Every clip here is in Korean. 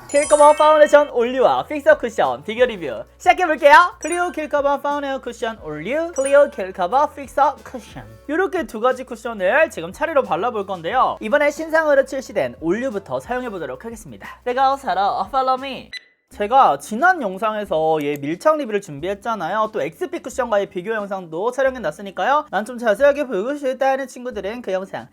킬커버 파운데이션 올리와 픽서 쿠션 비교 리뷰 시작해볼게요. 클리오 킬커버 파운데이션 쿠션 올리, 클리오 킬커버 픽서 쿠션, 이렇게 두 가지 쿠션을 지금 차례로 발라볼 건데요. 이번에 신상으로 출시된 올리부터 사용해보도록 하겠습니다. 내가 살아, follow me. 제가 지난 영상에서 얘 밀착 리뷰를 준비했잖아요. 또 XP 쿠션과의 비교 영상도 촬영해놨으니까요. 난 좀 자세하게 보고 싶다는 친구들은 그 영상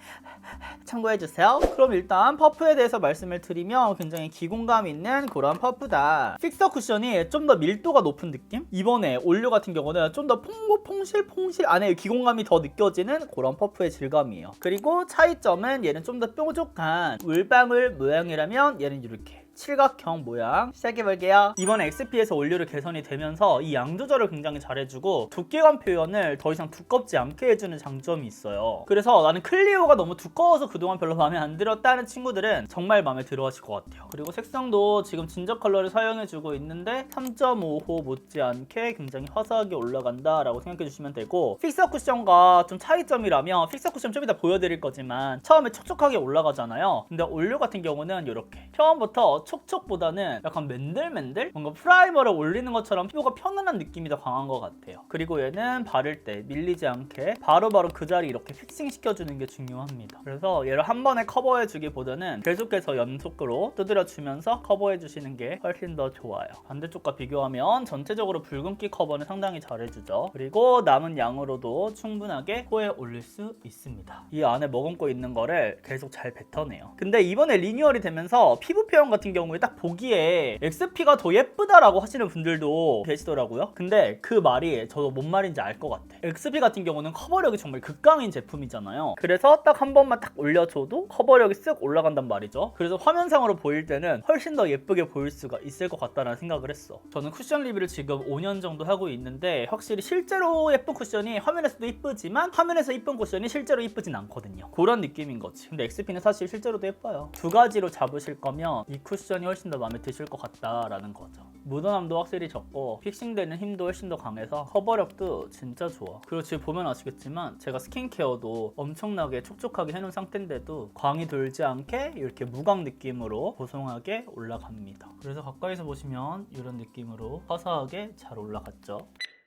참고해주세요. 그럼 일단 퍼프에 대해서 말씀을 드리면 굉장히 기공감 있는 그런 퍼프다. 픽서 쿠션이 좀 더 밀도가 높은 느낌? 이번에 올류 같은 경우는 좀 더 퐁실 안에 기공감이 더 느껴지는 그런 퍼프의 질감이에요. 그리고 차이점은 얘는 좀 더 뾰족한 물방울 모양이라면 얘는 이렇게 칠각형 모양. 시작해볼게요. 이번에 XP에서 올류를 개선이 되면서 이 양 조절을 굉장히 잘해주고 두께감 표현을 더 이상 두껍지 않게 해주는 장점이 있어요. 그래서 나는 클리오가 너무 두꺼워서 그동안 별로 마음에 안 들었다는 친구들은 정말 마음에 들어 하실 것 같아요. 그리고 색상도 지금 진저 컬러를 사용해주고 있는데 3.5호 못지않게 굉장히 화사하게 올라간다 라고 생각해주시면 되고, 픽서 쿠션과 좀 차이점이라면 픽서 쿠션 좀 이따 보여드릴 거지만 처음에 촉촉하게 올라가잖아요. 근데 올류 같은 경우는 이렇게 처음부터 촉촉보다는 약간 맨들맨들? 뭔가 프라이머를 올리는 것처럼 피부가 편안한 느낌이 더 강한 것 같아요. 그리고 얘는 바를 때 밀리지 않게 바로바로 그 자리 이렇게 픽싱 시켜주는 게 중요합니다. 그래서 얘를 한 번에 커버해주기보다는 계속해서 연속으로 두드려주면서 커버해주시는 게 훨씬 더 좋아요. 반대쪽과 비교하면 전체적으로 붉은기 커버는 상당히 잘해주죠. 그리고 남은 양으로도 충분하게 코에 올릴 수 있습니다. 이 안에 머금고 있는 거를 계속 잘 뱉어내요. 근데 이번에 리뉴얼이 되면서 피부 표현 같은 경우에 딱 보기에 XP가 더 예쁘다라고 하시는 분들도 계시더라고요. 근데 그 말이 저도 뭔 말인지 알 것 같아. XP 같은 경우는 커버력이 정말 극강인 제품이잖아요. 그래서 딱 한 번만 딱 올려줘도 커버력이 쓱 올라간단 말이죠. 그래서 화면상으로 보일 때는 훨씬 더 예쁘게 보일 수가 있을 것 같다는 생각을 했어. 저는 쿠션 리뷰를 지금 5년 정도 하고 있는데 확실히 실제로 예쁜 쿠션이 화면에서도 이쁘지만 화면에서 이쁜 쿠션이 실제로 이쁘진 않거든요. 그런 느낌인 거지. 근데 XP는 사실 실제로도 예뻐요. 두 가지로 잡으실 거면 이 쿠션이 훨씬 더 마음에 드실 것 같다라는 거죠. 묻어남도 확실히 적고 픽싱되는 힘도 훨씬 더 강해서 커버력도 진짜 좋아. 그리고 지금 보면 아시겠지만 제가 스킨케어도 엄청나게 촉촉하게 해놓은 상태인데도 광이 돌지 않게 이렇게 무광 느낌으로 보송하게 올라갑니다. 그래서 가까이서 보시면 이런 느낌으로 화사하게 잘 올라갔죠.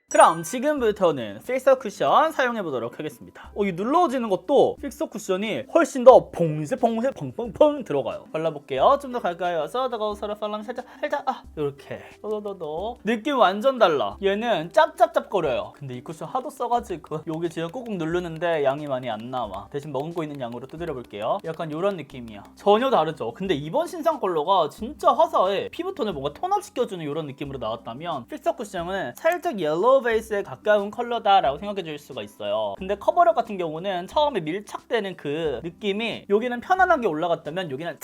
그럼 지금부터는 픽서 쿠션 사용해보도록 하겠습니다. 이 눌러지는 것도 픽서 쿠션이 훨씬 더 퐁실 펑펑펑 들어가요. 발라볼게요. 좀 더 가까이 와서 다가오서 발라면 살짝 이렇게 더더더더 느낌 완전 달라. 얘는 짭짭짭거려요. 근데 이 쿠션 하도 써가지고 여기 지금 꾹꾹 누르는데 양이 많이 안 나와. 대신 머금고 있는 양으로 두드려볼게요. 약간 이런 느낌이야. 전혀 다르죠. 근데 이번 신상 컬러가 진짜 화사해. 피부톤을 뭔가 톤업시켜주는 이런 느낌으로 나왔다면 픽서 쿠션은 살짝 옐로우 베이스에 가까운 컬러다라고 생각해 줄 수가 있어요. 근데 커버력 같은 경우는 처음에 밀착되는 그 느낌이 여기는 편안하게 올라갔다면 여기는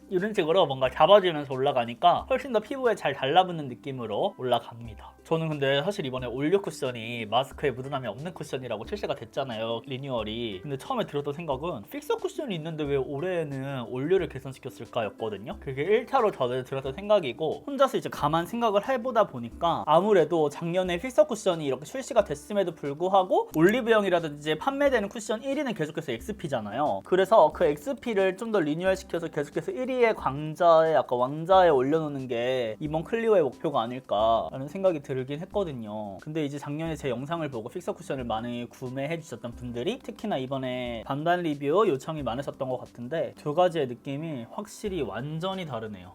이런 식으로 뭔가 잡아주면서 올라가니까 훨씬 더 피부에 잘 달라붙는 느낌으로 올라갑니다. 저는 근데 사실 이번에 올류 쿠션이 마스크에 묻어남이 없는 쿠션이라고 출시가 됐잖아요, 리뉴얼이. 근데 처음에 들었던 생각은 픽서 쿠션이 있는데 왜 올해에는 올류를 개선시켰을까 였거든요. 그게 1차로 저는 들었던 생각이고, 혼자서 이제 가만 생각을 해보다 보니까 아무래도 작년에 픽서 쿠션이 이렇게 출시가 됐음에도 불구하고 올리브영이라든지 판매되는 쿠션 1위는 계속해서 XP잖아요. 그래서 그 XP를 좀 더 리뉴얼시켜서 계속해서 1위의 강자에 약간 왕자에 올려놓는 게 이번 클리오의 목표가 아닐까라는 생각이 들긴 했거든요. 근데 이제 작년에 제 영상을 보고 픽서 쿠션을 많이 구매해 주셨던 분들이 특히나 이번에 반반 리뷰 요청이 많으셨던 것 같은데 두 가지의 느낌이 확실히 완전히 다르네요.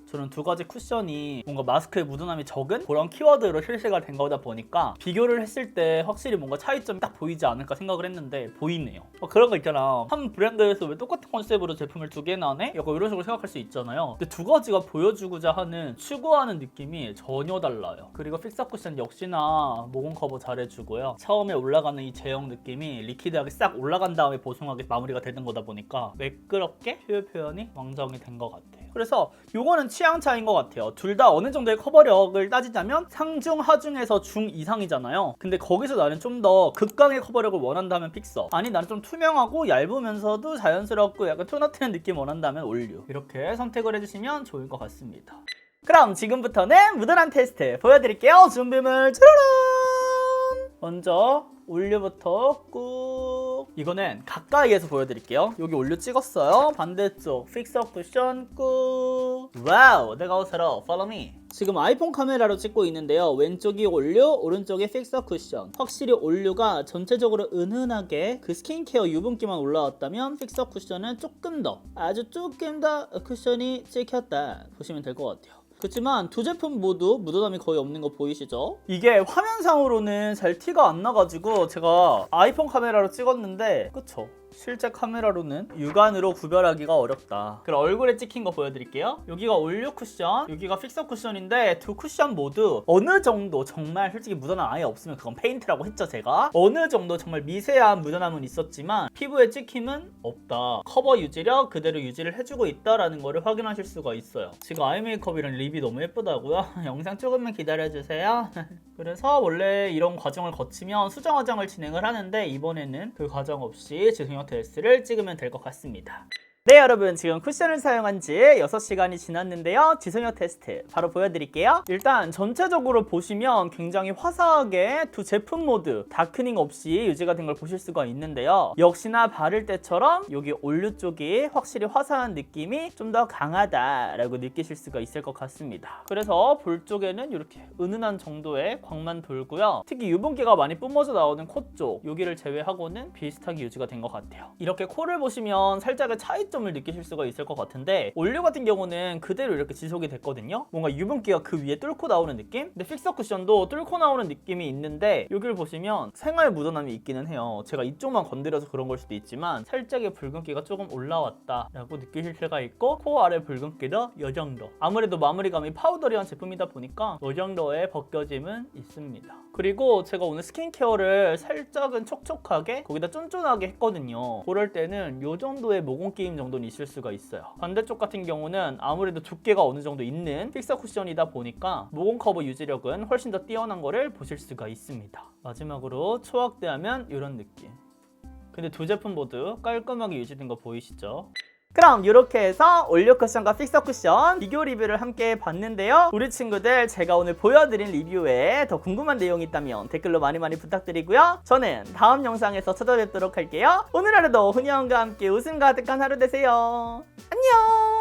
저는 두 가지 쿠션이 뭔가 마스크에 묻어남이 적은 그런 키워드로 실시가 된 거다 보니까 비교를 했을 때 확실히 뭔가 차이점이 딱 보이지 않을까 생각을 했는데 보이네요. 그런 거 있잖아. 한 브랜드에서 왜 똑같은 컨셉으로 제품을 두 개나 하네? 약간 이런 식으로 생각할 수 있잖아요. 근데 두 가지가 보여주고자 하는 추구하는 느낌이 전혀 달라요. 그리고 픽서 쿠션 역시나 모공 커버 잘해주고요. 처음에 올라가는 이 제형 느낌이 리퀴드하게 싹 올라간 다음에 보송하게 마무리가 되는 거다 보니까 매끄럽게 피부 표현이 완성이 된 것 같아요. 그래서 요거는 취향 차이인 것 같아요. 둘 다 어느 정도의 커버력을 따지자면 상중, 하중에서 중 이상이잖아요. 근데 거기서 나는 좀 더 극강의 커버력을 원한다면 픽서, 아니 나는 좀 투명하고 얇으면서도 자연스럽고 약간 톤업 트는 느낌 원한다면 올류, 이렇게 선택을 해주시면 좋을 것 같습니다. 그럼 지금부터는 묻어남 테스트 보여드릴게요. 준비물 짜라란! 먼저 올류부터 꾹. 이거는 가까이에서 보여드릴게요. 여기 올류 찍었어요. 반대쪽 픽서 쿠션 꾹. 와우, 내가 옷으로 follow me. 지금 아이폰 카메라로 찍고 있는데요. 왼쪽이 올류, 오른쪽이 픽서 쿠션. 확실히 올류가 전체적으로 은은하게 그 스킨케어 유분기만 올라왔다면 픽서 쿠션은 조금 더, 아주 조금 더 쿠션이 찍혔다 보시면 될 것 같아요. 그렇지만 두 제품 모두 묻어남이 거의 없는 거 보이시죠? 이게 화면상으로는 잘 티가 안 나가지고 제가 아이폰 카메라로 찍었는데 그쵸? 실제 카메라로는 육안으로 구별하기가 어렵다. 그럼 얼굴에 찍힌 거 보여드릴게요. 여기가 올류 쿠션, 여기가 픽서 쿠션인데 두 쿠션 모두 어느 정도 정말 솔직히 묻어남 아예 없으면 그건 페인트라고 했죠 제가. 어느 정도 정말 미세한 묻어남은 있었지만 피부에 찍힘은 없다. 커버 유지력 그대로 유지를 해주고 있다라는 거를 확인하실 수가 있어요. 지금 아이 메이크업이랑 립이 너무 예쁘다고요? 영상 조금만 기다려주세요. 그래서 원래 이런 과정을 거치면 수정 화장을 진행을 하는데 이번에는 그 과정 없이 지성형 테스트를 찍으면 될 것 같습니다. 네 여러분, 지금 쿠션을 사용한 지 6시간이 지났는데요. 지성형 테스트 바로 보여드릴게요. 일단 전체적으로 보시면 굉장히 화사하게 두 제품 모두 다크닝 없이 유지가 된 걸 보실 수가 있는데요. 역시나 바를 때처럼 여기 올류 쪽이 확실히 화사한 느낌이 좀 더 강하다라고 느끼실 수가 있을 것 같습니다. 그래서 볼 쪽에는 이렇게 은은한 정도의 광만 돌고요. 특히 유분기가 많이 뿜어져 나오는 코 쪽, 여기를 제외하고는 비슷하게 유지가 된 것 같아요. 이렇게 코를 보시면 살짝의 차이점을 느끼실 수가 있을 것 같은데 올류 같은 경우는 그대로 이렇게 지속이 됐거든요. 뭔가 유분기가 그 위에 뚫고 나오는 느낌? 근데 픽서 쿠션도 뚫고 나오는 느낌이 있는데 여기를 보시면 생활 묻어남이 있기는 해요. 제가 이쪽만 건드려서 그런 걸 수도 있지만 살짝의 붉은기가 조금 올라왔다 라고 느끼실 수가 있고 코 아래 붉은기도 이 정도. 아무래도 마무리감이 파우더리한 제품이다 보니까 이 정도의 벗겨짐은 있습니다. 그리고 제가 오늘 스킨케어를 살짝은 촉촉하게 거기다 쫀쫀하게 했거든요. 그럴 때는 이 정도의 모공끼임 정도는 있을 수가 있어요. 반대쪽 같은 경우는 아무래도 두께가 어느 정도 있는 픽서 쿠션이다 보니까 모공 커버 유지력은 훨씬 더 뛰어난 거를 보실 수가 있습니다. 마지막으로 초확대하면 이런 느낌. 근데 두 제품 모두 깔끔하게 유지된 거 보이시죠? 그럼 이렇게 해서 올류 쿠션과 픽서 쿠션 비교 리뷰를 함께 봤는데요. 우리 친구들 제가 오늘 보여드린 리뷰에 더 궁금한 내용이 있다면 댓글로 많이 부탁드리고요. 저는 다음 영상에서 찾아뵙도록 할게요. 오늘 하루도 훈이형과 함께 웃음 가득한 하루 되세요. 안녕.